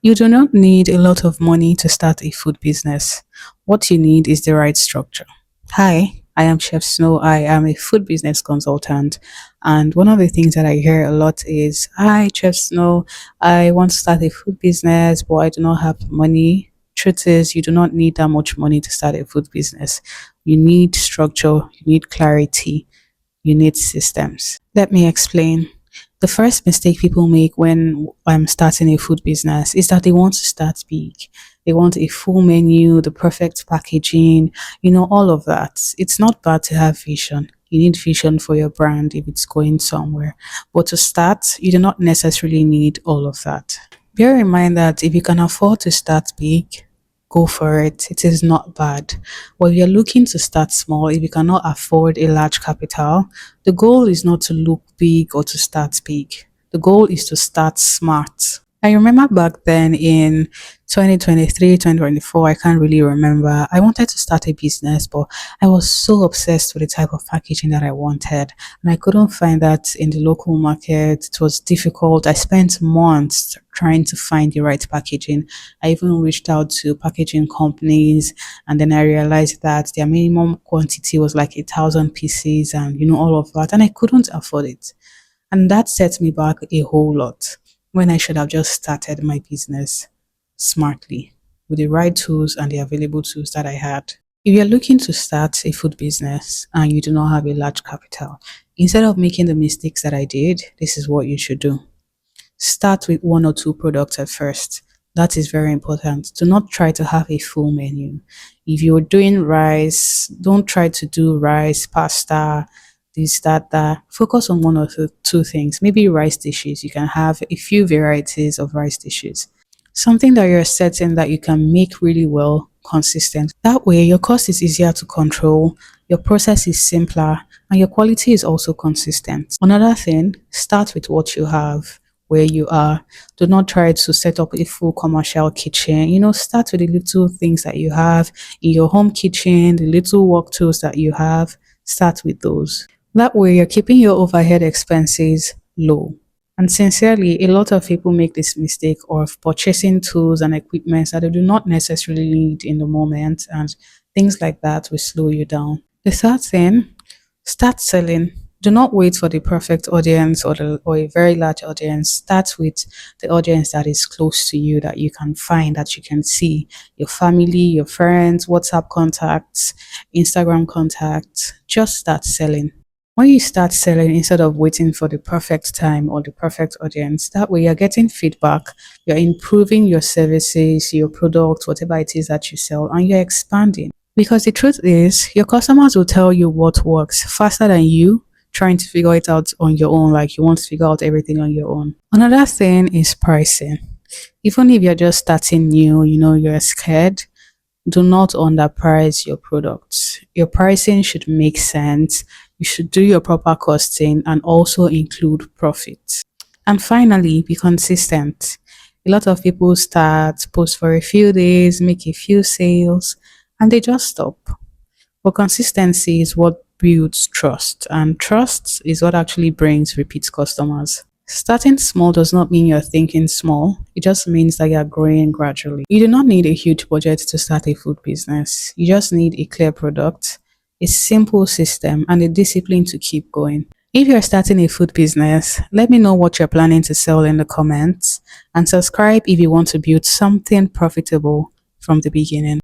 You do not need a lot of money to start a food business. What you need is the right structure. Hi, I am Chef Snow. I am a food business consultant. And one of the things that I hear a lot is, Hi, Chef Snow, I want to start a food business, but I do not have money. Truth is, you do not need that much money to start a food business. You need structure, you need clarity, you need systems. Let me explain. The first mistake people make when I'm starting a food business is that they want to start big. They want a full menu, the perfect packaging, all of that. It's not bad to have vision. You need vision for your brand if it's going somewhere. But to start, you do not necessarily need all of that. Bear in mind that if you can afford to start big, go for it. It is not bad. But if you're looking to start small, if you cannot afford a large capital, the goal is not to look big or to start big. The goal is to start smart. I remember back then in 2023, 2024, I can't really remember. I wanted to start a business, but I was so obsessed with the type of packaging that I wanted. And I couldn't find that in the local market. It was difficult. I spent months trying to find the right packaging. I even reached out to packaging companies, and then I realized that their minimum quantity was like 1,000 pieces and all of that. And I couldn't afford it. And that set me back a whole lot when I should have just started my business smartly with the right tools and the available tools that I had. If you're looking to start a food business and you do not have a large capital, instead of making the mistakes that I did, this is what you should do. Start with one or two products at first. That is very important. Do not try to have a full menu. If you're doing rice, don't try to do rice, pasta, this, that. Focus on one or two things. Maybe rice dishes. You can have a few varieties of rice dishes. Something that you're certain that you can make really well, consistent. That way, your cost is easier to control, your process is simpler, and your quality is also consistent. Another thing, start with what you have where you are. Do not try to set up a full commercial kitchen. Start with the little things that you have in your home kitchen, the little work tools that you have. Start with those. That way, you're keeping your overhead expenses low. And sincerely, a lot of people make this mistake of purchasing tools and equipment that they do not necessarily need in the moment, and things like that will slow you down. The third thing, start selling. Do not wait for the perfect audience or a very large audience. Start with the audience that is close to you, that you can find, that you can see. Your family, your friends, WhatsApp contacts, Instagram contacts. Just start selling. When you start selling, instead of waiting for the perfect time or the perfect audience, that way you're getting feedback, you're improving your services, your product, whatever it is that you sell, and you're expanding. Because the truth is, your customers will tell you what works faster than you trying to figure it out on your own, like you want to figure out everything on your own. Another thing is pricing. Even if you're just starting new, you're scared, do not underprice your products. Your pricing should make sense. You should do your proper costing and also include profit. And finally, be consistent. A lot of people start, post for a few days, make a few sales, and they just stop. But consistency is what builds trust, and trust is what actually brings repeat customers. Starting small does not mean you're thinking small. It just means that you're growing gradually. You do not need a huge budget to start a food business. You just need a clear product, a simple system, and a discipline to keep going. If you're starting a food business, let me know what you're planning to sell in the comments, and subscribe if you want to build something profitable from the beginning.